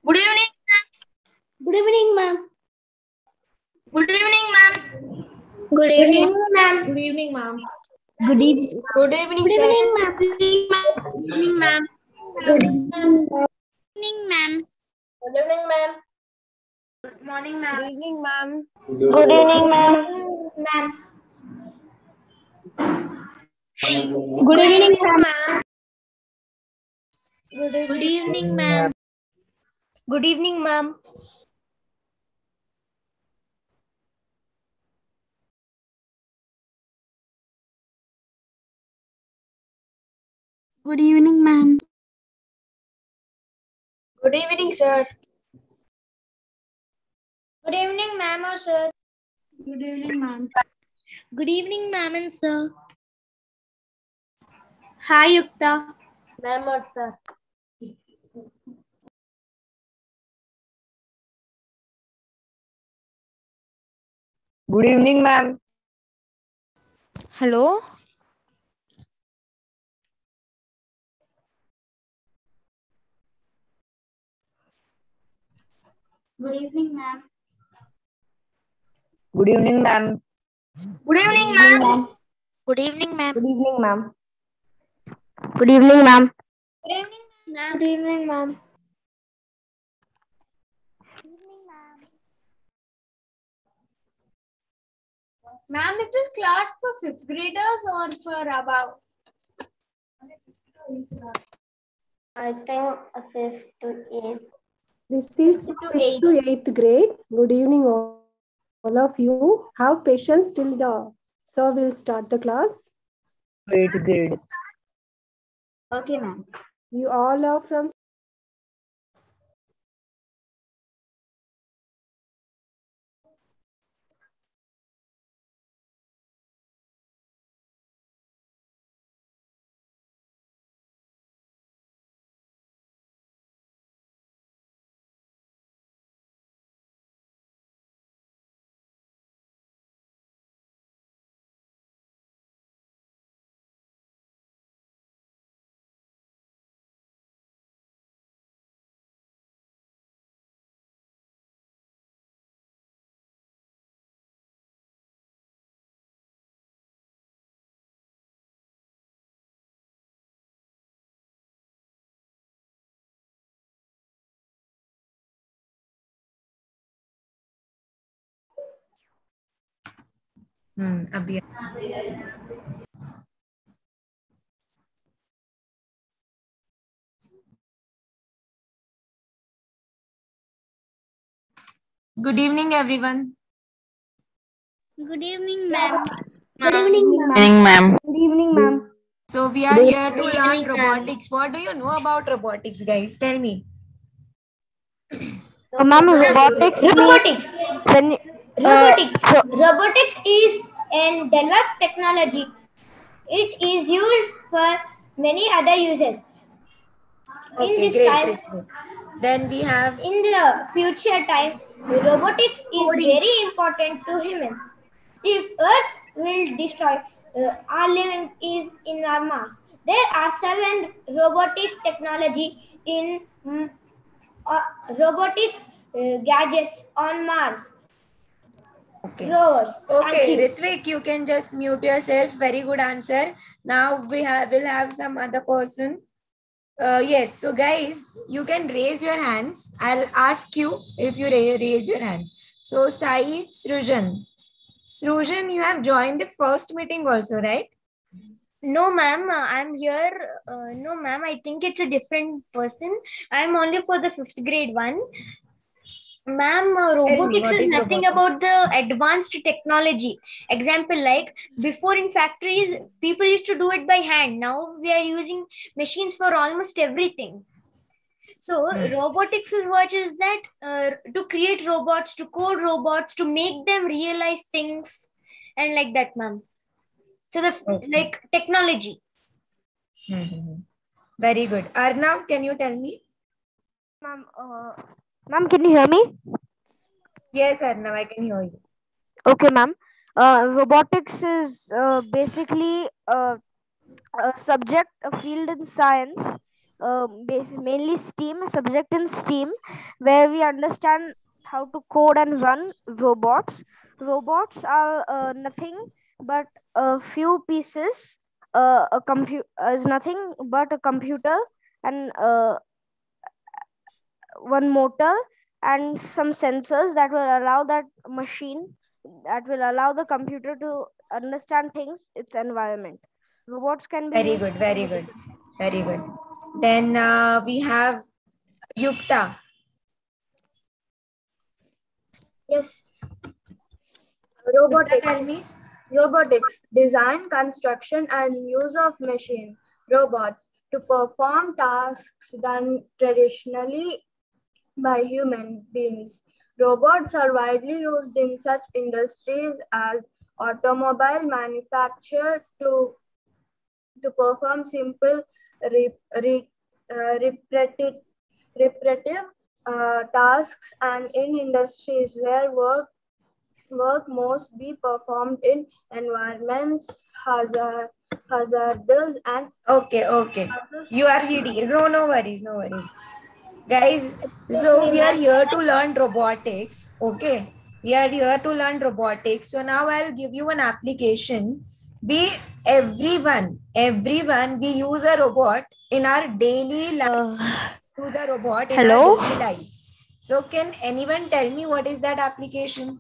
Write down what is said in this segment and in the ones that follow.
Good evening. Good evening, ma'am. Good evening, ma'am. Good evening, ma'am. Good evening, ma'am. Good evening. Good evening, Good sir. evening, ma'am. Good evening, ma'am. Good evening, Evening, ma'am. Good evening, ma'am. Good morning, ma'am. Good evening, ma'am. Good evening, ma'am. Ma'am. Good evening, ma'am. Good evening, ma'am. Good evening, ma'am. Good evening, ma'am. Good evening, sir. Good evening, ma'am or sir. Good evening, ma'am. Good evening, ma'am and sir. Hi, Yukta. Ma'am or sir. Good evening, ma'am. Hello. Good evening, ma'am. Good evening, ma'am. Good evening, ma'am. Good evening, ma'am. Good evening, ma'am. Good evening, ma'am. Good evening, ma'am. Good evening, ma'am. Ma'am, is this class for fifth graders or for above? I think fifth to eighth. This is Fifth to 5th eighth. to 8th grade. Good evening, all of you. Have patience till the sir will start the class. 8th grade. Okay, ma'am. You all are from Good evening, everyone. Good evening, ma'am. Good evening, ma'am. Evening, ma'am. Good evening, ma'am. So we are here to Good learn evening, ma'am. robotics. What do you know about robotics, guys? Tell me. Ma'am, robotics means Robotics. when Robotics. so Robotics is an developed technology. It is used for many other uses. Okay, this great, time, great, great. Then we have in the future time, robotics is very important to humans. If Earth will destroy our living is in our Mars. There are 7 robotic technology in robotic gadgets on Mars. okay. Rovers. Thank Okay, you. Ritvik, you can just mute yourself. Very good answer. Now we'll have some other person. Yes, so guys, you can raise your hands. I'll ask you if you raise your hands. So Sai Srujan. Srujan, you have joined the first meeting also, right? No, ma'am, I'm here. No, ma'am, I think it's a different person. I'm only for the 5th grade one. Ma'am, robotics what is is nothing robotics? about the advanced technology. Example, like before in factories, people used to do it by hand. Now we are using machines for almost everything. So robotics is what is that to create robots, to code robots, to make them realize things, and like that, ma'am. So the like technology. Very good. Arnav, can you tell me? ma'am, can you hear me? Yes, Arnav, I can hear you. Okay, ma'am. Robotics is basically a subject, a field in science mainly STEAM, subject in STEAM, where we understand how to code and run robots. Robots are nothing but a few pieces. A computer is nothing but a computer and one motor and some sensors that will allow that machine, that will allow the computer to understand things, its environment. Robots can be Very used good, for very good, very good. Then we have Yukta. Yes, Yukta, robotics. tell me. Robotics, design, construction, and use of machine robots to perform tasks done traditionally by human beings. Robots are widely used in such industries as automobile manufacture to perform simple re, re, repetitive tasks and in industries where work must be performed in environments hazardous and Okay, okay. You are ready. No, no worries, no worries. Guys, so we are here to learn robotics. Okay. We are here to learn robotics. So now I'll give you an application. Everyone, we use a robot in our daily life. Use a robot in our Hello? daily life. So can anyone tell me what is that application?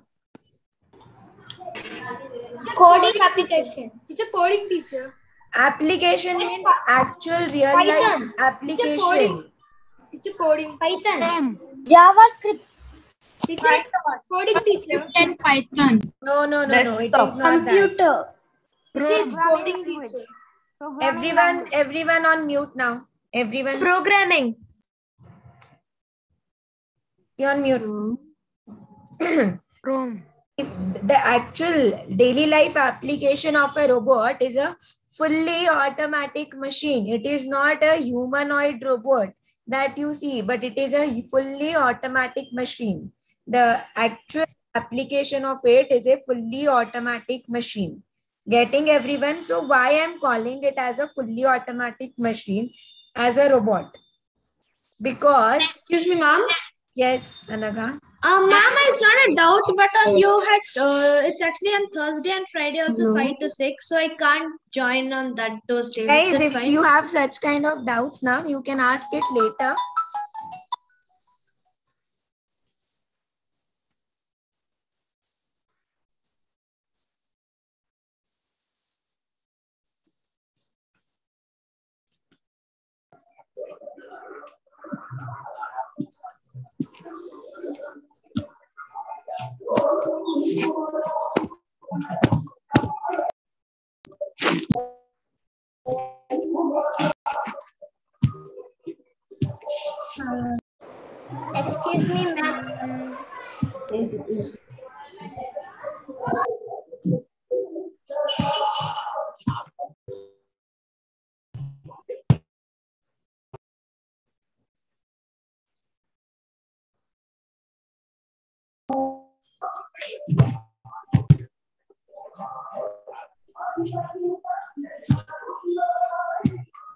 Coding application. It's a coding teacher. Application means actual real life Python. application. It's a coding. Python. JavaScript. Teacher, coding teacher. And Python. No. It is not that. Computer. Teacher, it's Programming coding language. teacher. Programming language. Everyone on mute now. Everyone, Programming. you're on mute. Chrome. The actual daily life application of a robot is a fully automatic machine. It is not a humanoid robot that you see, but it is a fully automatic machine. The actual application of it is a fully automatic machine. Getting everyone? So why I'm calling it as a fully automatic machine as a robot? Because, Excuse me, ma'am. yes, Anaga. Ma'am, it's not a doubt, but you had it's actually on Thursday and Friday also 5 to 6, so I can't join on those days. Guys, Is that if fine? you have such kind of doubts now, you can ask it later. Excuse me, ma'am.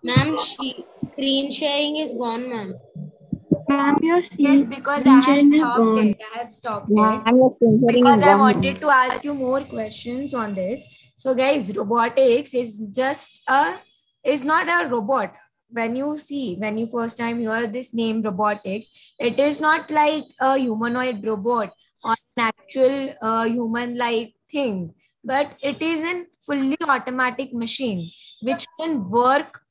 Ma'am, screen sharing is gone, ma'am. Ma'am, your Yes, because I have stopped it. I have stopped it. Because I wanted to ask you more questions on this. So, guys, robotics is not a robot. When you first time hear this name robotics, it is not like a humanoid robot or an actual human-like thing, but it is a fully automatic machine which can work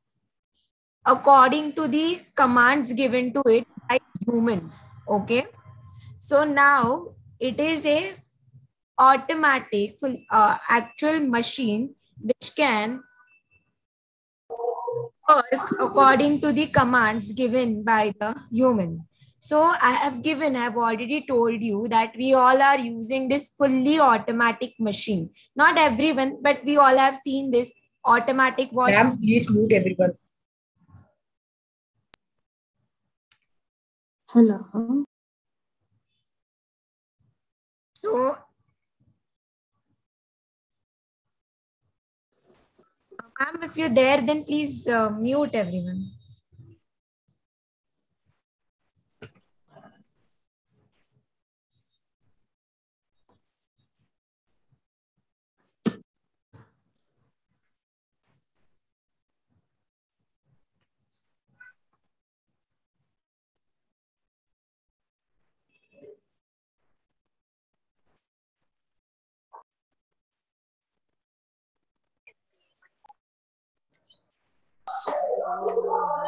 according to the commands given to it by humans. Okay, so now it is a automatic actual machine which can work according to the commands given by the human. So I've already told you that we all are using this fully automatic machine. Not everyone, but we all have seen this automatic wash. Ma'am, please mute everyone. Hello. So, ma'am, if you're there, then please mute everyone.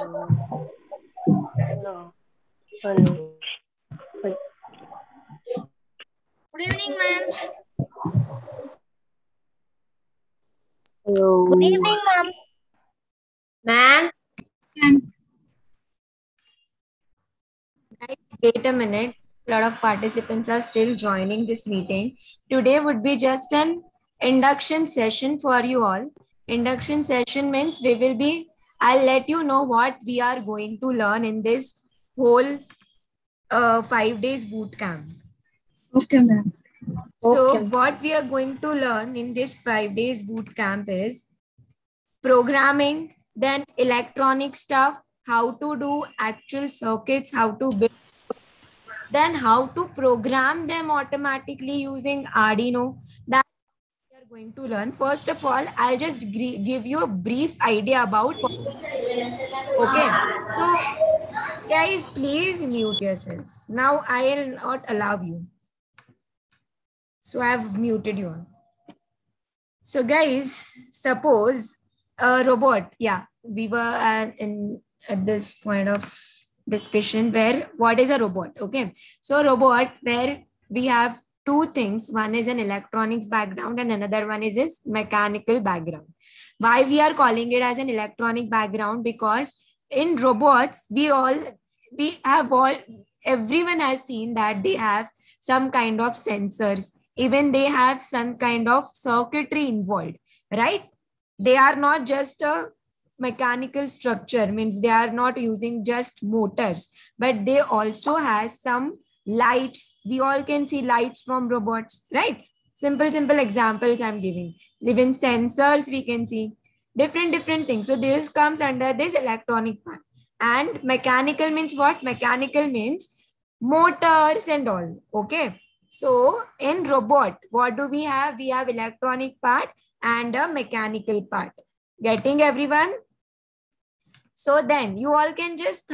Good evening, ma'am. Good evening, ma'am. Ma'am, Ma'am. Guys, wait a minute. A lot of participants are still joining this meeting. Today would be just an induction session for you all. Induction session means I'll let you know what we are going to learn in this whole 5 days boot camp. Okay, ma'am. So what we are going to learn in this 5 days boot camp is programming, then electronic stuff, how to do actual circuits, how to build, then how to program them automatically using Arduino. That we are going to learn. First of all, I'll just give you a brief idea about what. Okay, so guys, please mute yourselves. Now I will not allow you. So I have muted you all. So guys, suppose a robot, yeah, we were in at this point of discussion where what is a robot? Okay, so robot where we have two things. One is an electronics background and another one is his mechanical background. Why we are calling it as an electronic background? Because in robots, everyone has seen that they have some kind of sensors, even they have some kind of circuitry involved, right? They are not just a mechanical structure, means they are not using just motors, but they also has some lights. We all can see lights from robots, right? Simple examples I'm giving. Even sensors we can see, different things. So this comes under this electronic part. And mechanical means what? Mechanical means motors and all. Okay, so in robot, what do we have? We have electronic part and a mechanical part. Getting everyone? So then you all can just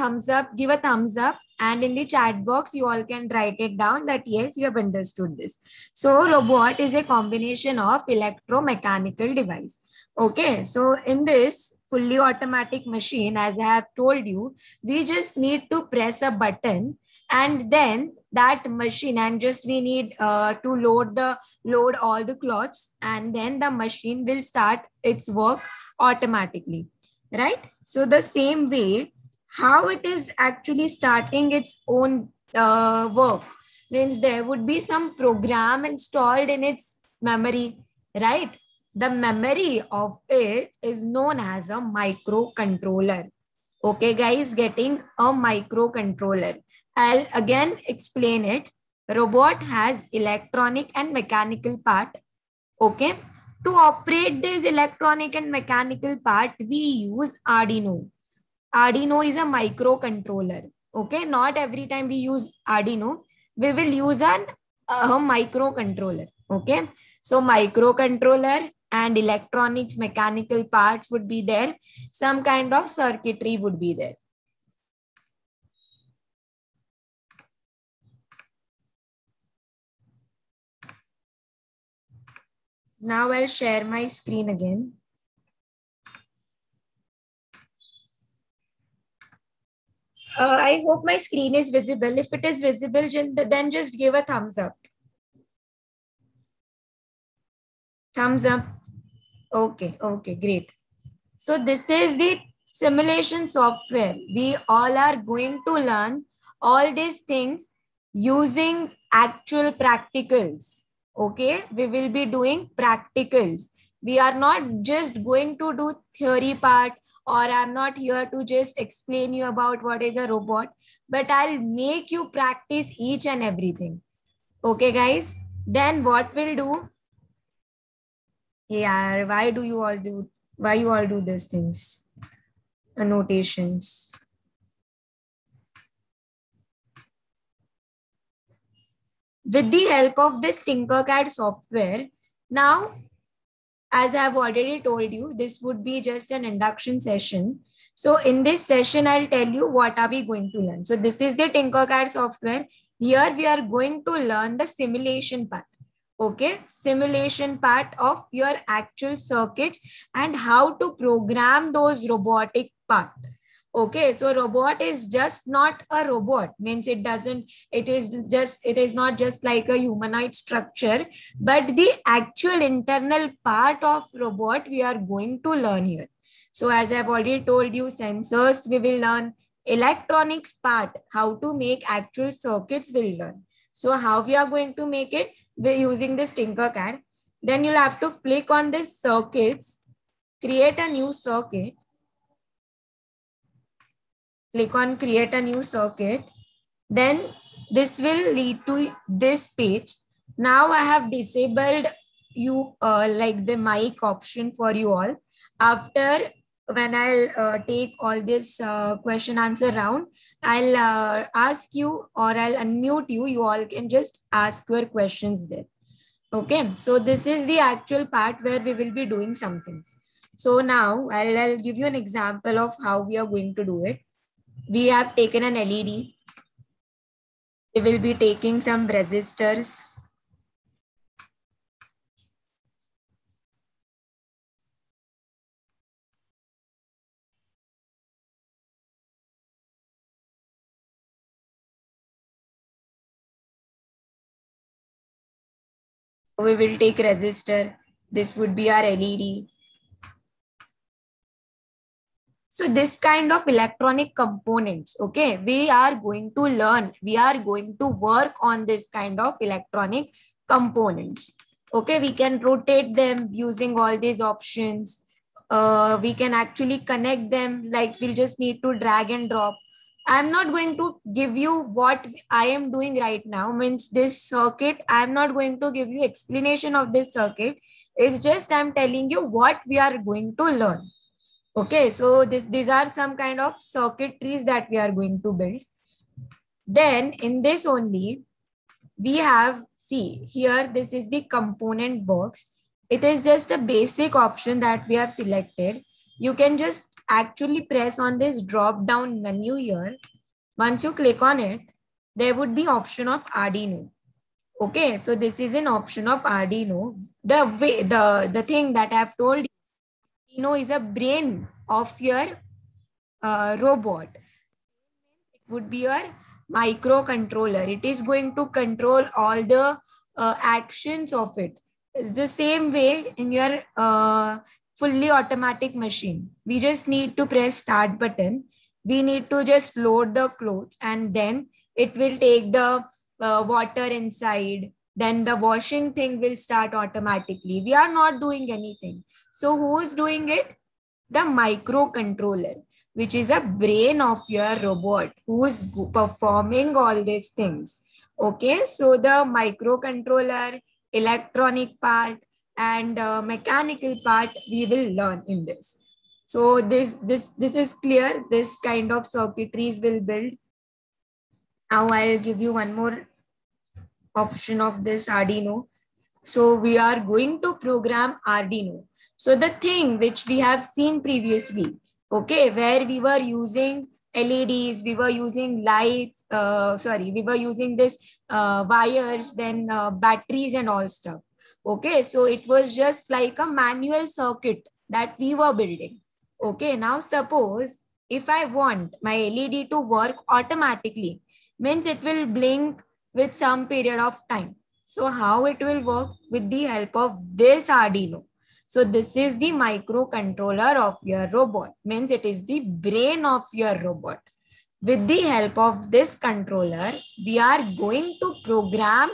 give a thumbs up, and in the chat box, you all can write it down that yes, you have understood this. So robot is a combination of electromechanical device. Okay, so in this fully automatic machine, as I have told you, we just need to press a button, and then that machine, and just we need to load all the cloths, and then the machine will start its work automatically, right? So the same way, how it is actually starting its own work means there would be some program installed in its memory, right? The memory of it is known as a microcontroller. Okay, guys, getting a microcontroller. I'll again explain it. Robot has electronic and mechanical part. Okay. To operate this electronic and mechanical part, we use Arduino. Arduino is a microcontroller. Okay. Not every time we use Arduino, we will use a microcontroller. Okay. So microcontroller and electronics, mechanical parts would be there. Some kind of circuitry would be there. Now I'll share my screen again. I hope my screen is visible. If it is visible, then just give a thumbs up. Thumbs up. Okay, great. So this is the simulation software. We all are going to learn all these things using actual practicals. Okay, we will be doing practicals. We are not just going to do theory part, or I'm not here to just explain you about what is a robot, but I'll make you practice each and everything. Okay, guys? Then what we'll do? Yeah, why you all do these things? Annotations. With the help of this Tinkercad software, now, as I've already told you, this would be just an induction session. So in this session, I'll tell you what are we going to learn. So this is the Tinkercad software. Here we are going to learn the simulation part. Okay, simulation part of your actual circuits and how to program those robotic part. Okay, so robot is just not a robot, means it is not just like a humanoid structure, but the actual internal part of robot we are going to learn here. So as I've already told you, sensors we will learn, electronics part, how to make actual circuits we'll learn. So how we are going to make it? We're using this Tinkercad. Then you'll have to click on this circuits, create a new circuit. Click on create a new circuit. Then this will lead to this page. Now I have disabled you like the mic option for you all. After, when I'll take all this question answer round, I'll ask you or I'll unmute you. You all can just ask your questions there. Okay, so this is the actual part where we will be doing some things. So now I'll give you an example of how we are going to do it. We have taken an LED. We will be taking some resistors. We will take resistor. This would be our LED. So this kind of electronic components, okay, we are going to learn, we are going to work on this kind of electronic components. Okay, we can rotate them using all these options. We can actually connect them, like we'll just need to drag and drop. I'm not going to give you what I am doing right now, means this circuit. I'm not going to give you explanation of this circuit. It's just I'm telling you what we are going to learn. Okay, so these are some kind of circuitries that we are going to build. Then in this only, we have, see here, this is the component box. It is just a basic option that we have selected. You can just actually press on this drop down menu here. Once you click on it, there would be option of Arduino. Okay, so this is an option of Arduino. The thing that I have told you, is a brain of your robot. It would be your microcontroller. It is going to control all the actions of it. It's the same way in your fully automatic machine. We just need to press start button. We need to just load the clothes, and then it will take the water inside. Then the washing thing will start automatically. We are not doing anything. So who is doing it? The microcontroller, which is a brain of your robot, who is performing all these things. Okay, so the microcontroller, electronic part, and mechanical part we will learn in this. So this is clear. This kind of circuitries will build. Now I'll give you one more option of this Arduino. So we are going to program Arduino. So the thing which we have seen previously, okay, where we were using LEDs, we were using lights, we were using this wires, then batteries and all stuff. Okay, so it was just like a manual circuit that we were building. Okay, now suppose if I want my LED to work automatically, means it will blink with some period of time. So how it will work? With the help of this Arduino. So this is the microcontroller of your robot, means it is the brain of your robot. With the help of this controller, we are going to program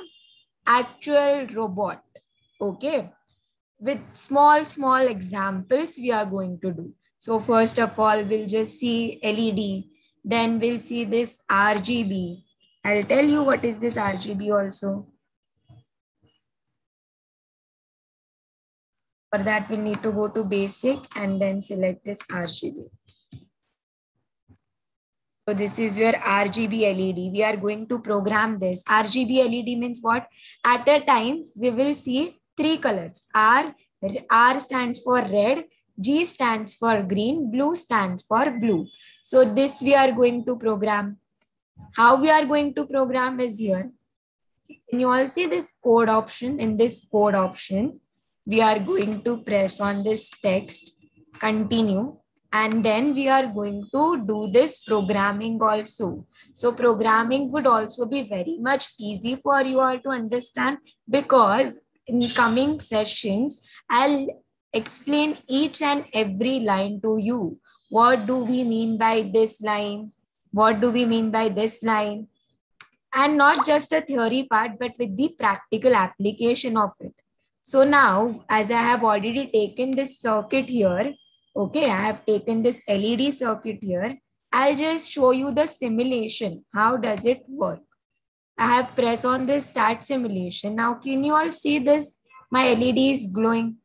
actual robot. Okay, with small examples we are going to do. So first of all, we'll just see LED, then we'll see this RGB. I'll tell you what is this RGB also. For that, we'll need to go to basic and then select this RGB. So this is your RGB LED. We are going to program this. RGB LED means what? At a time, we will see three colors. R stands for red, G stands for green, blue stands for blue. So this we are going to program. How we are going to program is here. Can you all see this code option? In this code option, we are going to press on this text, continue. And then we are going to do this programming also. So programming would also be very much easy for you all to understand, because in coming sessions, I'll explain each and every line to you. What do we mean by this line? What do we mean by this line? And not just a theory part, but with the practical application of it. So now, as I have already taken this circuit here, okay, I have taken this LED circuit here, I'll just show you the simulation. How does it work? I have pressed on this start simulation. Now, can you all see this? My LED is glowing.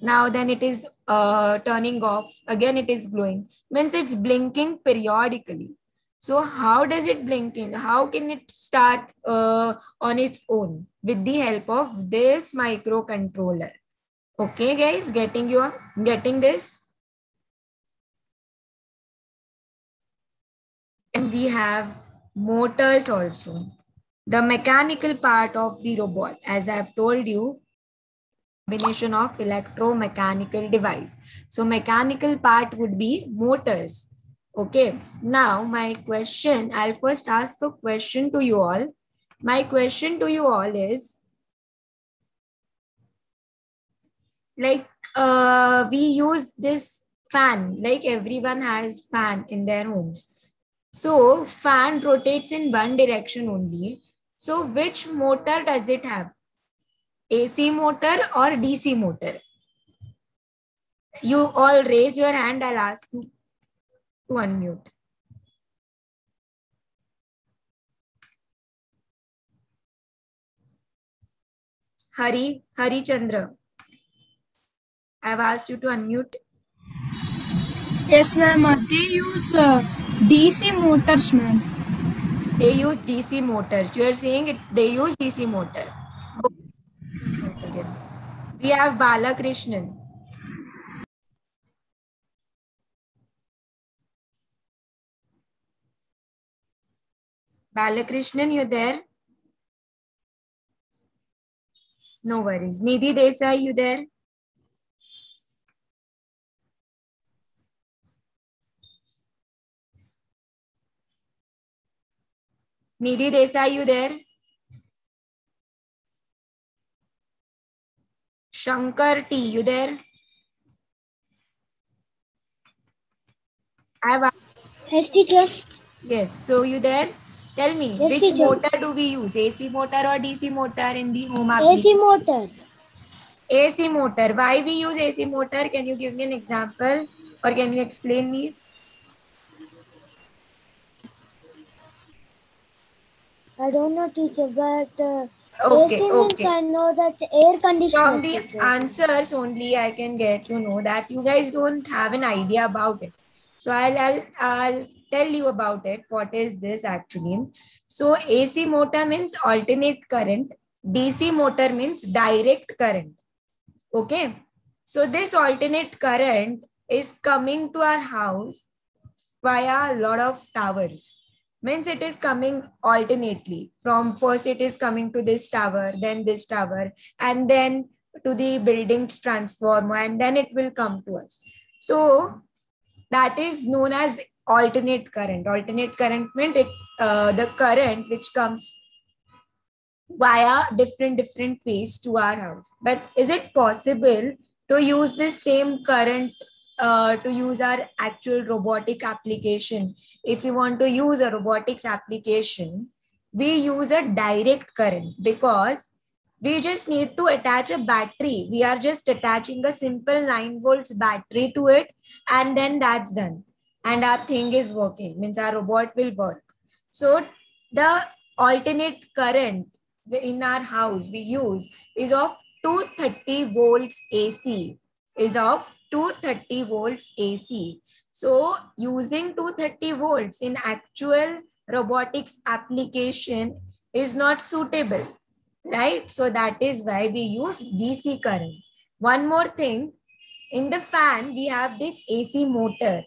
Now then it is turning off. Again, it is glowing. Means it's blinking periodically. So how does it blinking? How can it start on its own? With the help of this microcontroller. Okay, guys, getting this? And we have motors also. The mechanical part of the robot, as I have told you, combination of electromechanical device. So mechanical part would be motors. Okay, now my question, I'll first ask a question to you all. My question to you all is, like we use this fan, like everyone has fan in their homes. So fan rotates in one direction only. So which motor does it have? AC motor or DC motor? You all raise your hand. I'll ask you to unmute. Hari Chandra. I've asked you to unmute. Yes, ma'am. They use DC motors, ma'am. They use DC motors. You are saying it, they use DC motor. Okay. We have Balakrishnan. Balakrishnan, you there? No worries. Nidhi Desai, you there? Nidhi Desai, you there? Shankar T, you there? Yes, teacher. Yes. So you there? Tell me, Yes, which teacher. motor do we use? AC motor or DC motor in the home AC application? motor. AC motor. Why we use AC motor? Can you give me an example or can you explain me? I don't know, teacher, but Okay, AC means okay. I know that air conditioner. From the answers only I can get to know that you guys don't have an idea about it. So I'll tell you about it. What is this actually? So AC motor means alternate current. DC motor means direct current. Okay. So this alternate current is coming to our house via a lot of towers. Means it is coming alternately. From first it is coming to this tower, then this tower, and then to the building's transformer, and then it will come to us. So that is known as alternate current. Alternate current means the current which comes via different ways to our house. But is it possible to use this same current to use our actual robotic application? If we want to use a robotics application, we use a direct current because we just need to attach a battery. We are just attaching a simple 9 volts battery to it, and then that's done. And our thing is working, means our robot will work. So the alternate current in our house we use is of 230 volts AC, is of 230 volts AC. So using 230 volts in actual robotics application is not suitable, right? So that is why we use DC current. One more thing, in the fan we have this AC motor.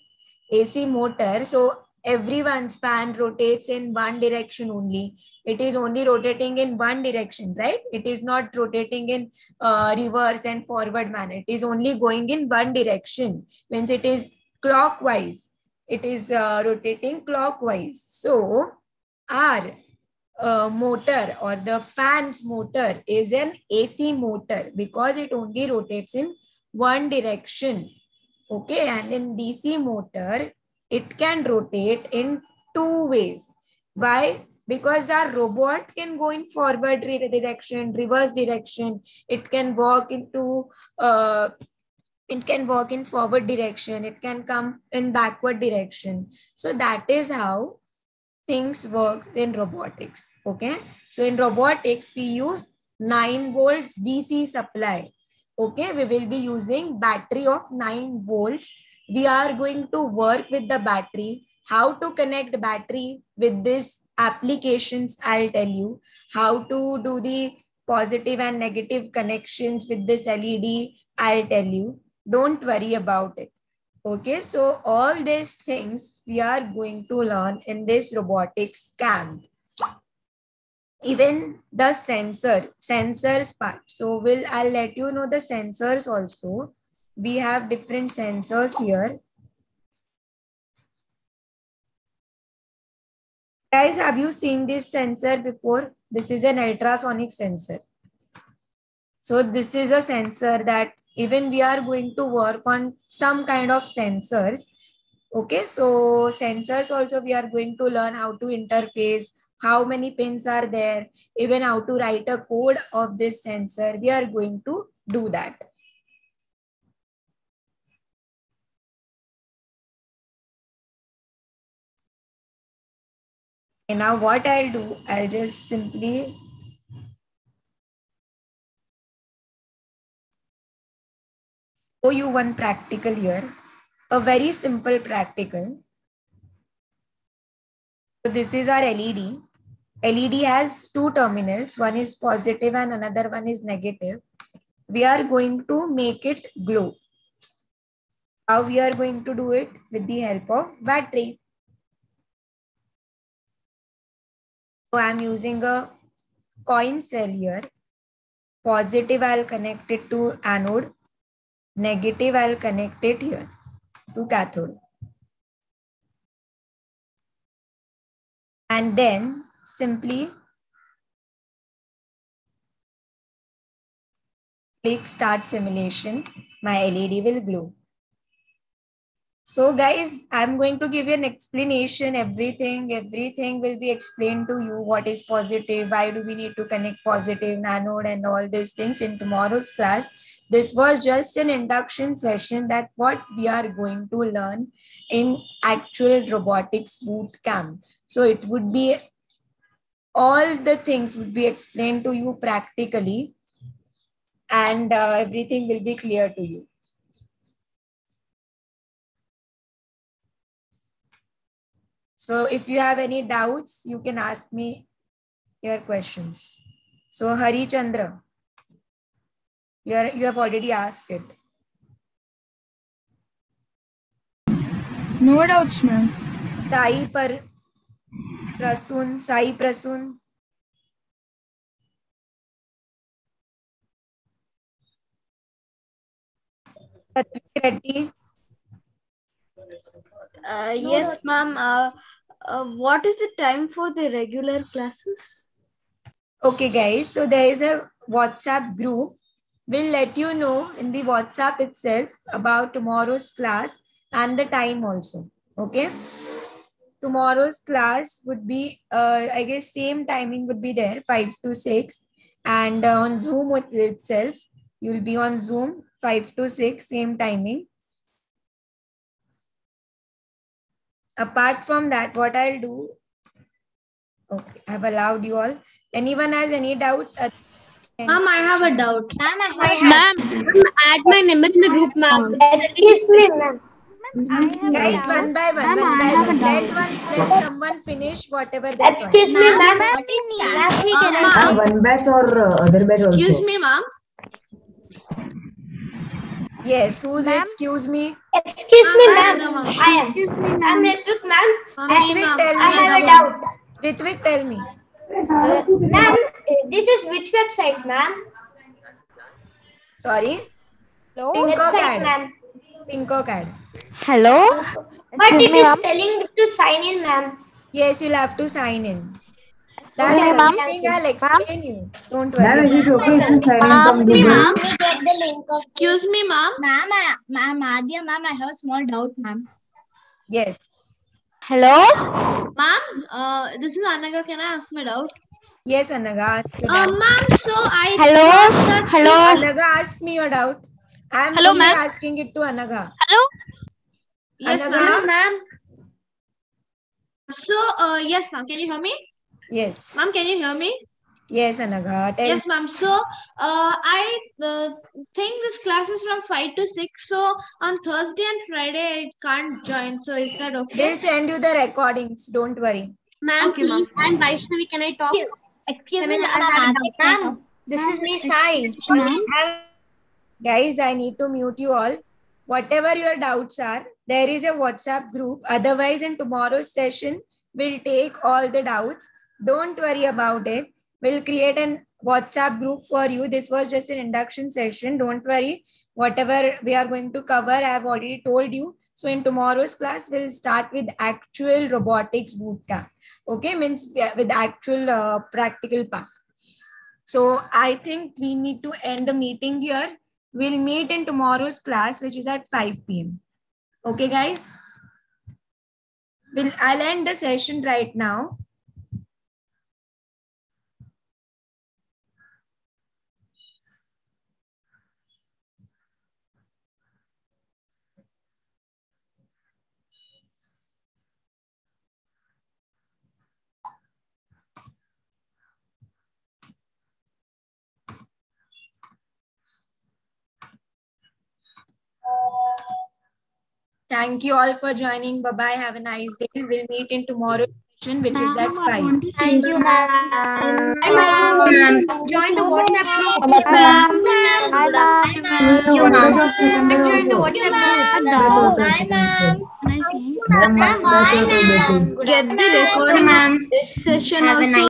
AC motor, so everyone's fan rotates in one direction only. It is only rotating in one direction, right? It is not rotating in reverse and forward manner. It is only going in one direction. Means it is clockwise. It is rotating clockwise. So our motor or the fan's motor is an AC motor because it only rotates in one direction. Okay, and in DC motor, it can rotate in two ways. Why? Because our robot can go in forward direction, reverse direction. It can walk into it can walk in forward direction. It can come in backward direction. So that is how things work in robotics. Okay, so in robotics we use 9 volts DC supply. Okay, we will be using battery of 9 volts. We are going to work with the battery. How to connect battery with this applications, I'll tell you. How to do the positive and negative connections with this LED, I'll tell you. Don't worry about it. Okay, so all these things we are going to learn in this robotics camp. Even the sensors part. So I'll let you know the sensors also. We have different sensors here. Guys, have you seen this sensor before? This is an ultrasonic sensor. So this is a sensor that even we are going to work on some kind of sensors. Okay, so sensors also we are going to learn how to interface, how many pins are there, even how to write a code of this sensor. We are going to do that. And now what I'll do, I'll just simply show you one practical here, a very simple practical. So this is our LED. LED has two terminals. One is positive and another one is negative. We are going to make it glow. How we are going to do it? With the help of battery. So I'm using a coin cell here. Positive, I'll connect it to anode. Negative, I'll connect it here to cathode. And then simply click start simulation. My LED will glow. So guys, I'm going to give you an explanation. Everything will be explained to you. What is positive? Why do we need to connect positive, anode, and all these things in tomorrow's class. This was just an induction session that what we are going to learn in actual robotics boot camp. So it would be all the things would be explained to you practically, and everything will be clear to you. So if you have any doubts, you can ask me your questions. So Hari Chandra, you have already asked it. No doubts, ma'am. Sai Prasun. Reddy. Yes, ma'am. What is the time for the regular classes? Okay, guys. So there is a WhatsApp group. We'll let you know in the WhatsApp itself about tomorrow's class and the time also. Okay. Tomorrow's class would be, I guess, same timing would be there, 5 to 6. And on Zoom itself, you'll be on Zoom 5 to 6, same timing. Apart from that, what I'll do, okay, I've allowed you all. Anyone has any doubts? Ma'am, I have a doubt. Ma'am, Add my name in the group, ma'am. excuse me, ma'am. Guys, one by one, let someone finish whatever they're Excuse me, ma'am. One batch or other batch also? Excuse me, ma'am. Yes, who's it? Excuse me. Excuse me, ma'am. I am. Excuse me, ma'am. I'm Ritvik, ma'am. Ritvik, tell me. I have a doubt. Ritvik, tell me. Ma'am, this is which website, ma'am? Sorry? Website, ma'am. Tinkercad. Hello? But Excuse it me, is ma'am. telling to sign in, ma'am. Yes, you'll have to sign in. That Okay, ma'am. everything I'll explain you. Don't Ma'am, worry. is it okay if you sign in Ma'am. from Google? Let me get the link of Excuse me, ma'am. Ma'am, Adya, ma'am, I have a small doubt, ma'am. Yes. Hello? Ma'am, this is Anaga. Can I ask my doubt? Yes, Anaga, ask your doubt. Ma'am, so I Hello? thought that Hello? Anaga, ask me your doubt. I'm Hello, only ma'am. asking it to Anaga. Hello? yes, Anaga? ma'am. So, yes, ma'am. Can you hear me? Yes. Ma'am, can you hear me? Yes, Anaga. Tell Yes, ma'am. So, I think this class is from 5 to 6. So, on Thursday and Friday, I can't join. So, is that okay? We'll send you the recordings. Don't worry. Ma'am, okay, ma'am. I'm Vaishnavi. Can I talk? Excuse me, Ma'am, this is me, Sai. Guys, I need to mute you all. Whatever your doubts are, there is a WhatsApp group. Otherwise, in tomorrow's session, we'll take all the doubts. Don't worry about it. We'll create an WhatsApp group for you. This was just an induction session. Don't worry. Whatever we are going to cover, I have already told you. So in tomorrow's class, we'll start with actual robotics bootcamp. Okay, means with actual practical part. So I think we need to end the meeting here. We'll meet in tomorrow's class, which is at 5 p.m. Okay, guys? I'll end the session right now. Thank you all for joining. Bye-bye. Have a nice day. We'll meet in tomorrow's session, which is at 5. Thank you, ma'am. Join the WhatsApp group. Bye, ma'am. Bye, ma'am. Join the WhatsApp group. Bye, ma'am. Ma'am, Bye, ma'am. Get the recording of this session also.